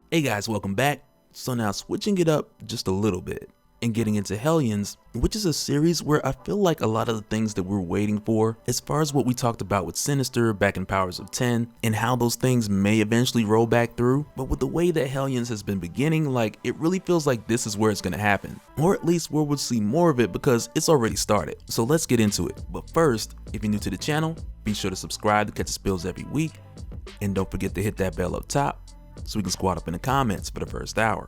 Hey guys, welcome back. So now switching it up just a little bit and getting into Hellions, which is a series where I feel like a lot of the things that we're waiting for, as far as what we talked about with Sinister back in Powers of 10, and how those things may eventually roll back through, but with the way that Hellions has been beginning, like it really feels like this is where it's gonna happen, or at least where we'll see more of it because it's already started. So let's get into it. But first, if you're new to the channel, be sure to subscribe to catch the spills every week, and don't forget to hit that bell up top so we can squat up in the comments for the first hour.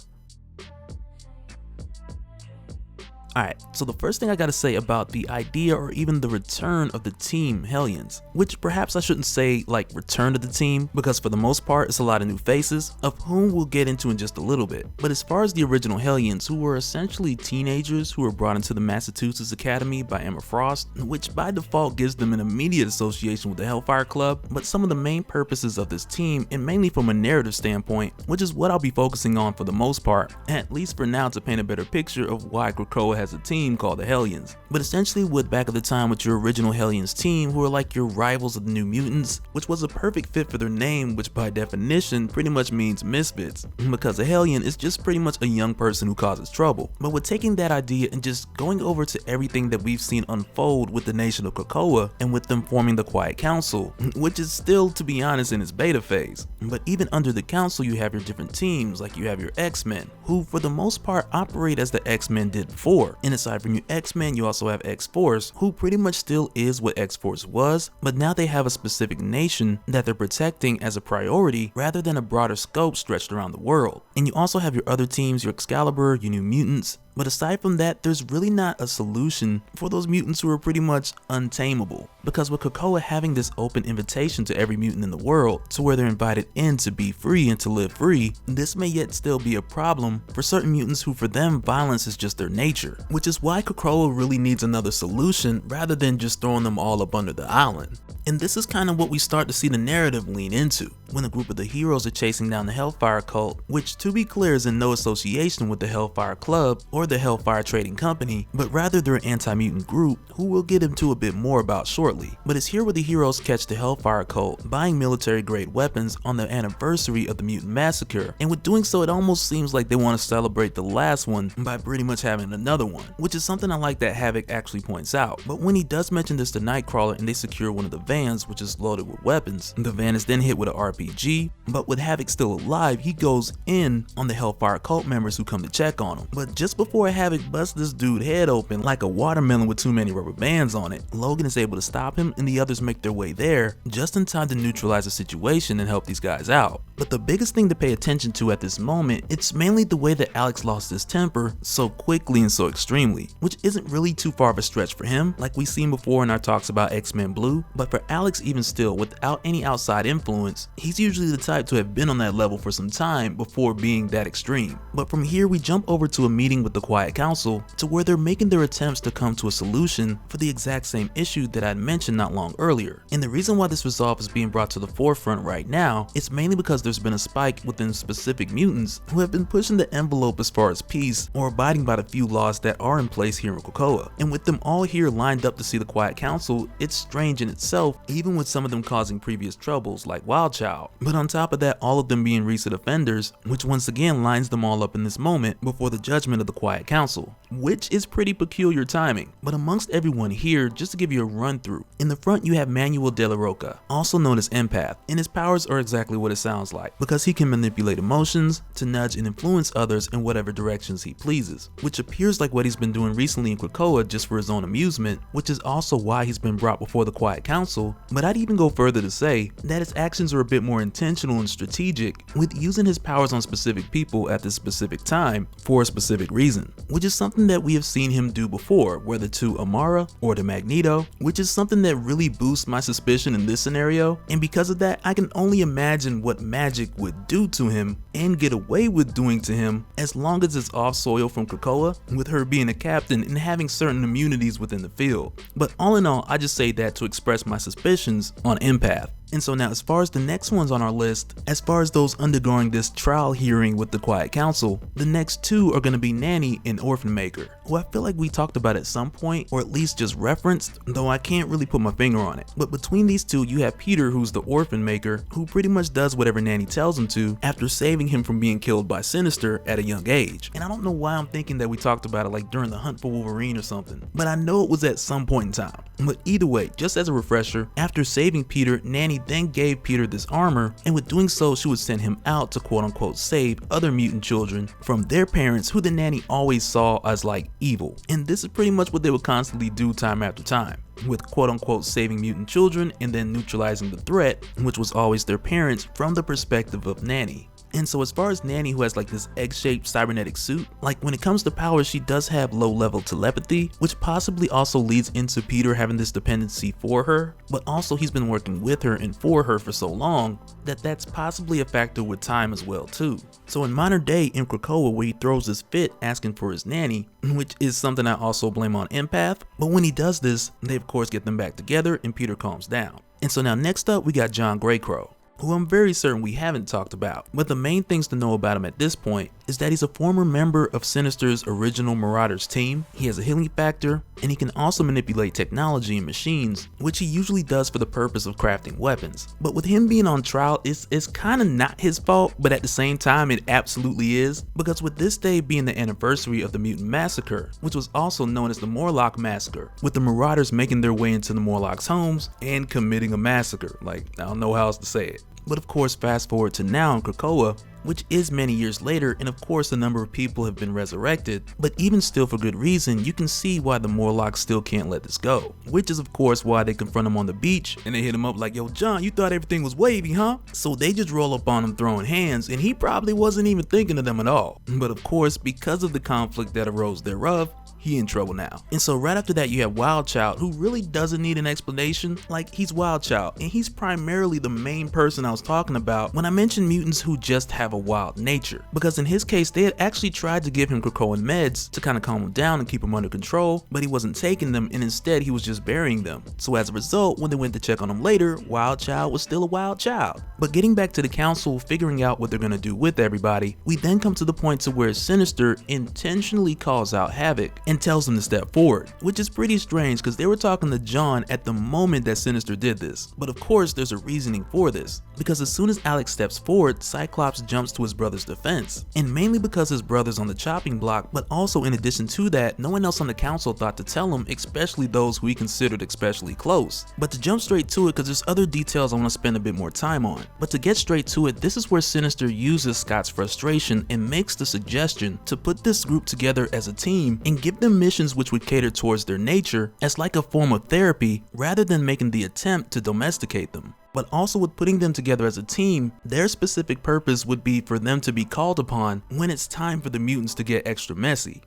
Alright, so the first thing I gotta say about the idea or even the return of the team Hellions, which perhaps I shouldn't say like return to the team, because for the most part it's a lot of new faces, of whom we'll get into in just a little bit. But as far as the original Hellions, who were essentially teenagers who were brought into the Massachusetts Academy by Emma Frost, which by default gives them an immediate association with the Hellfire Club, but some of the main purposes of this team, and mainly from a narrative standpoint, which is what I'll be focusing on for the most part, at least for now, to paint a better picture of why Krakoa has a team called the Hellions. But essentially with back at the time with your original Hellions team, who are like your rivals of the New Mutants, which was a perfect fit for their name, which by definition pretty much means misfits, because a Hellion is just pretty much a young person who causes trouble. But with taking that idea and just going over to everything that we've seen unfold with the nation of Krakoa, and with them forming the Quiet Council, which is still, to be honest, in its beta phase. But even under the council you have your different teams, like you have your X-Men, who for the most part operate as the X-Men did before. And aside from your X-Men, you also have X-Force, who pretty much still is what X-Force was, but now they have a specific nation that they're protecting as a priority rather than a broader scope stretched around the world. And you also have your other teams, your Excalibur, your New Mutants. But aside from that, there's really not a solution for those mutants who are pretty much untamable. Because with Krakoa having this open invitation to every mutant in the world, to where they're invited in to be free and to live free, this may yet still be a problem for certain mutants who for them violence is just their nature. Which is why Krakoa really needs another solution rather than just throwing them all up under the island. And this is kind of what we start to see the narrative lean into, when a group of the heroes are chasing down the Hellfire Cult, which to be clear is in no association with the Hellfire Club or the Hellfire Trading Company, but rather they're an anti-mutant group who we'll get into a bit more about shortly. But it's here where the heroes catch the Hellfire Cult buying military grade weapons on the anniversary of the Mutant Massacre, and with doing so it almost seems like they want to celebrate the last one by pretty much having another one, which is something I like that Havoc actually points out. But when he does mention this to Nightcrawler and they secure one of the vans, which is loaded with weapons, the van is then hit with an RPG, but with Havoc still alive, he goes in on the Hellfire Cult members who come to check on him. But just before Havoc busts this dude's head open like a watermelon with too many rubber bands on it, Logan is able to stop him and the others make their way there just in time to neutralize the situation and help these guys out. But the biggest thing to pay attention to at this moment, it's mainly the way that Alex lost his temper so quickly and so extremely, which isn't really too far of a stretch for him, like we've seen before in our talks about X-Men Blue. But for Alex, even still, without any outside influence, he's usually the type to have been on that level for some time before being that extreme. But from here we jump over to a meeting with the Quiet Council, to where they're making their attempts to come to a solution for the exact same issue that I'd mentioned not long earlier. And the reason why this resolve is being brought to the forefront right now, it's mainly because there's been a spike within specific mutants who have been pushing the envelope as far as peace or abiding by the few laws that are in place here in Krakoa. And with them all here lined up to see the Quiet Council, it's strange in itself, even with some of them causing previous troubles like Wildchild. But on top of that, all of them being recent offenders, which once again lines them all up in this moment before the judgment of the Quiet Council, which is pretty peculiar timing. But amongst everyone here, just to give you a run through, in the front you have Manuel De La Roca, also known as Empath, and his powers are exactly what it sounds like, because he can manipulate emotions to nudge and influence others in whatever directions he pleases, which appears like what he's been doing recently in Krakoa just for his own amusement, which is also why he's been brought before the Quiet Council. But I'd even go further to say that his actions are a bit more intentional and strategic, with using his powers on specific people at this specific time for a specific reason, which is something that we have seen him do before, whether to Amara or to Magneto, which is something that really boosts my suspicion in this scenario. And because of that, I can only imagine what magic would do to him and get away with doing to him, as long as it's off soil from Krakoa, with her being a captain and having certain immunities within the field. But all in all, I just say that to express my suspicions on Empath. And so now as far as the next ones on our list, as far as those undergoing this trial hearing with the Quiet Council, the next two are going to be Nanny and Orphan Maker, who I feel like we talked about at some point, or at least just referenced, though I can't really put my finger on it. But between these two, you have Peter, who's the Orphan Maker, who pretty much does whatever Nanny tells him to after saving him from being killed by Sinister at a young age. And I don't know why I'm thinking that we talked about it like during the Hunt for Wolverine or something, but I know it was at some point in time. But either way, just as a refresher, after saving Peter, Nanny then gave Peter this armor, and with doing so, she would send him out to quote unquote save other mutant children from their parents, who the Nanny always saw as like evil. And this is pretty much what they would constantly do time after time, with quote unquote saving mutant children and then neutralizing the threat, which was always their parents, from the perspective of Nanny. And so as far as Nanny, who has like this egg-shaped cybernetic suit, like when it comes to powers, she does have low-level telepathy, which possibly also leads into Peter having this dependency for her, but also he's been working with her and for her for so long that that's possibly a factor with time as well too. So in modern day, in Krakoa, where he throws this fit asking for his nanny, which is something I also blame on Empath, but when he does this, they of course get them back together and Peter calms down. And so now next up we got John Greycrow, who I'm very certain we haven't talked about, but the main things to know about him at this point is that he's a former member of Sinister's original Marauders team. He has a healing factor, and he can also manipulate technology and machines, which he usually does for the purpose of crafting weapons. But with him being on trial, it's kind of not his fault, but at the same time it absolutely is, because with this day being the anniversary of the Mutant Massacre, which was also known as the Morlock Massacre, with the Marauders making their way into the Morlocks' homes and committing a massacre. Like, I don't know how else to say it. But of course, fast forward to now in Krakoa, which is many years later, and of course a number of people have been resurrected, but even still for good reason, you can see why the Morlocks still can't let this go, which is of course why they confront him on the beach and they hit him up like, yo John, you thought everything was wavy, huh? So they just roll up on him throwing hands, and he probably wasn't even thinking of them at all. But of course, because of the conflict that arose thereof, he in trouble now. And so right after that you have Wild Child, who really doesn't need an explanation. Like, he's Wild Child, and he's primarily the main person I was talking about when I mentioned mutants who just have a wild nature, because in his case they had actually tried to give him Krakoan meds to kind of calm him down and keep him under control, but he wasn't taking them, and instead he was just burying them. So as a result, when they went to check on him later, Wild Child was still a wild child. But getting back to the council figuring out what they're gonna do with everybody, we then come to the point to where Sinister intentionally calls out Havoc and tells him to step forward, which is pretty strange because they were talking to John at the moment that Sinister did this. But of course there's a reasoning for this, because as soon as Alex steps forward, Cyclops jumps to his brother's defense, and mainly because his brother's on the chopping block, but also in addition to that, no one else on the council thought to tell him, especially those who he considered especially close. But to jump straight to it, because there's other details I want to spend a bit more time on, but to get straight to it, this is where Sinister uses Scott's frustration and makes the suggestion to put this group together as a team and give them missions which would cater towards their nature as like a form of therapy, rather than making the attempt to domesticate them. But also with putting them together as a team, their specific purpose would be for them to be called upon when it's time for the mutants to get extra messy.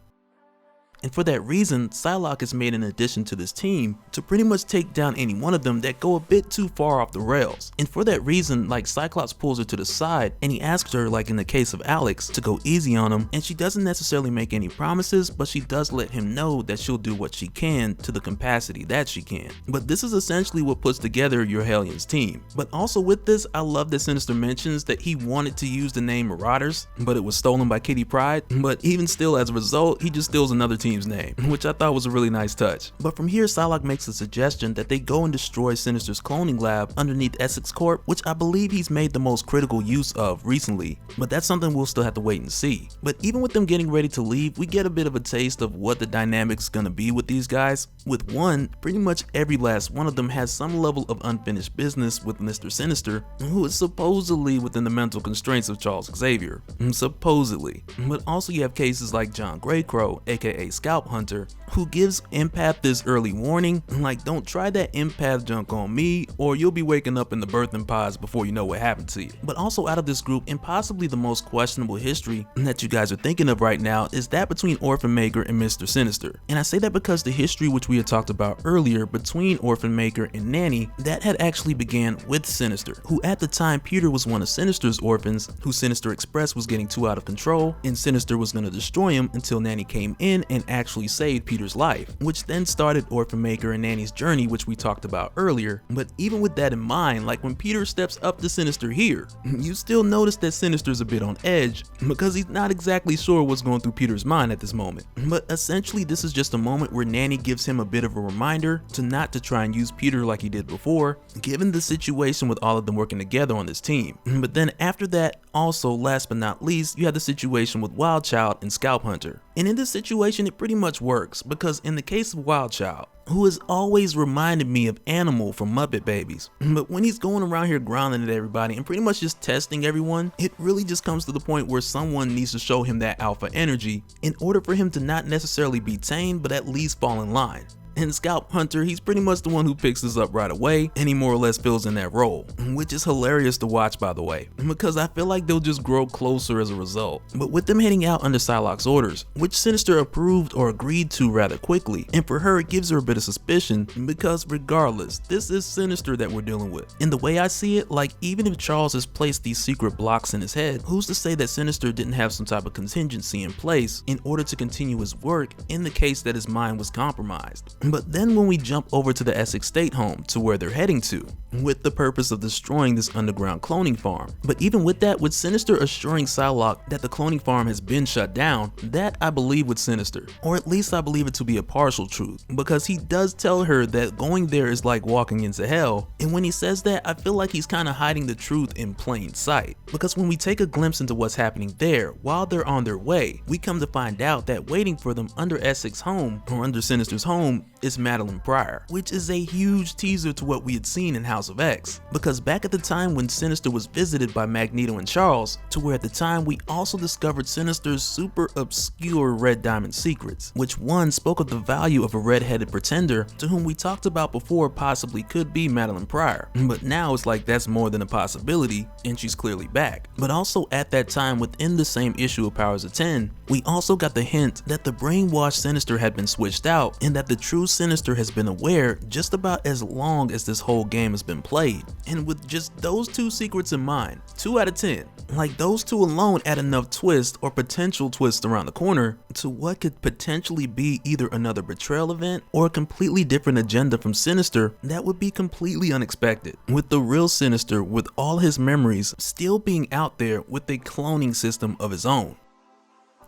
And for that reason, Psylocke is made an addition to this team to pretty much take down any one of them that go a bit too far off the rails. And for that reason, like, Cyclops pulls her to the side and he asks her, like in the case of Alex, to go easy on him, and she doesn't necessarily make any promises, but she does let him know that she'll do what she can to the capacity that she can. But this is essentially what puts together your Hellions team. But also with this, I love that Sinister mentions that he wanted to use the name Marauders, but it was stolen by Kitty Pryde. But even still, as a result, he just steals another team's name, which I thought was a really nice touch. But from here, Psylocke makes a suggestion that they go and destroy Sinister's cloning lab underneath Essex Corp, which I believe he's made the most critical use of recently, but that's something we'll still have to wait and see. But even with them getting ready to leave, we get a bit of a taste of what the dynamic's gonna be with these guys. With one, pretty much every last one of them has some level of unfinished business with Mr. Sinister, who is supposedly within the mental constraints of Charles Xavier. Supposedly. But also you have cases like John Greycrow, aka Scalp Hunter, who gives Empath this early warning, like, don't try that empath junk on me or you'll be waking up in the birthing pods before you know what happened to you. But also out of this group, and possibly the most questionable history that you guys are thinking of right now, is that between Orphan Maker and Mr. Sinister. And I say that because the history which we had talked about earlier between Orphan Maker and Nanny, that had actually began with Sinister, who at the time Peter was one of Sinister's orphans, who Sinister expressed was getting too out of control, and Sinister was going to destroy him until Nanny came in and actually saved Peter Peter's life, which then started Orphan Maker and Nanny's journey, which we talked about earlier. But even with that in mind, like when Peter steps up to Sinister here, you still notice that Sinister's a bit on edge because he's not exactly sure what's going through Peter's mind at this moment. But essentially this is just a moment where Nanny gives him a bit of a reminder to not to try and use Peter like he did before, given the situation with all of them working together on this team. But then after that, also last but not least, you have the situation with Wild Child and Scalp Hunter. And in this situation it pretty much works, because in the case of Wild Child, who has always reminded me of Animal from Muppet Babies, but when he's going around here growling at everybody and pretty much just testing everyone, it really just comes to the point where someone needs to show him that alpha energy in order for him to not necessarily be tamed, but at least fall in line. And Scalp Hunter, he's pretty much the one who picks this up right away, and he more or less fills in that role, which is hilarious to watch, by the way, because I feel like they'll just grow closer as a result. But with them heading out under Psylocke's orders, which Sinister approved or agreed to rather quickly, and for her it gives her a bit of suspicion, because regardless, this is Sinister that we're dealing with. In the way I see it, like even if Charles has placed these secret blocks in his head, who's to say that Sinister didn't have some type of contingency in place in order to continue his work in the case that his mind was compromised. But then when we jump over to the Essex State home to where they're heading to, with the purpose of destroying this underground cloning farm. But even with that, with Sinister assuring Psylocke that the cloning farm has been shut down, that I believe with Sinister, or at least I believe it to be a partial truth, because he does tell her that going there is like walking into hell, and when he says that, I feel like he's kind of hiding the truth in plain sight. Because when we take a glimpse into what's happening there, while they're on their way, we come to find out that waiting for them under Essex's home, or under Sinister's home, is Madeline Pryor, which is a huge teaser to what we had seen in House of X, because back at the time when Sinister was visited by Magneto and Charles, to where at the time we also discovered Sinister's super obscure Red Diamond secrets, which one spoke of the value of a red-headed pretender to whom we talked about before possibly could be Madeline Pryor, but now it's like that's more than a possibility and she's clearly back. But also at that time within the same issue of Powers of 10, we also got the hint that the brainwashed Sinister had been switched out and that the true Sinister has been aware just about as long as this whole game has been played. And with just those two secrets in mind, 2 out of 10, like those two alone add enough twist or potential twist around the corner to what could potentially be either another betrayal event or a completely different agenda from Sinister that would be completely unexpected, with the real Sinister with all his memories still being out there with a cloning system of his own.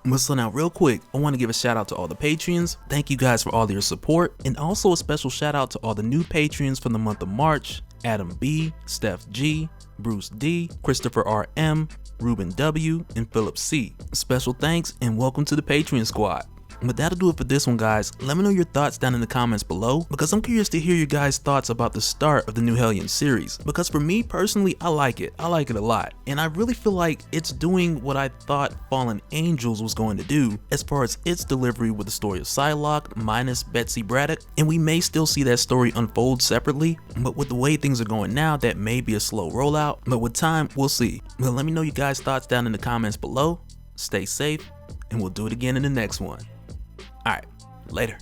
But so now real quick, I want to give a shout out to all the Patreons. Thank you guys for all your support, and also a special shout out to all the new Patreons from the month of March: Adam B, Steph G, Bruce D, Christopher RM, Ruben W, and Philip C. Special thanks and welcome to the Patreon squad. But that'll do it for this one, guys. Let me know your thoughts down in the comments below, because I'm curious to hear your guys' thoughts about the start of the new Hellions series. Because for me personally, I like it a lot, and I really feel like it's doing what I thought Fallen Angels was going to do as far as its delivery with the story of Psylocke minus Betsy Braddock, and we may still see that story unfold separately, but with the way things are going now, that may be a slow rollout, but with time, we'll see. But let me know your guys' thoughts down in the comments below. Stay safe, and we'll do it again in the next one. Alright, later.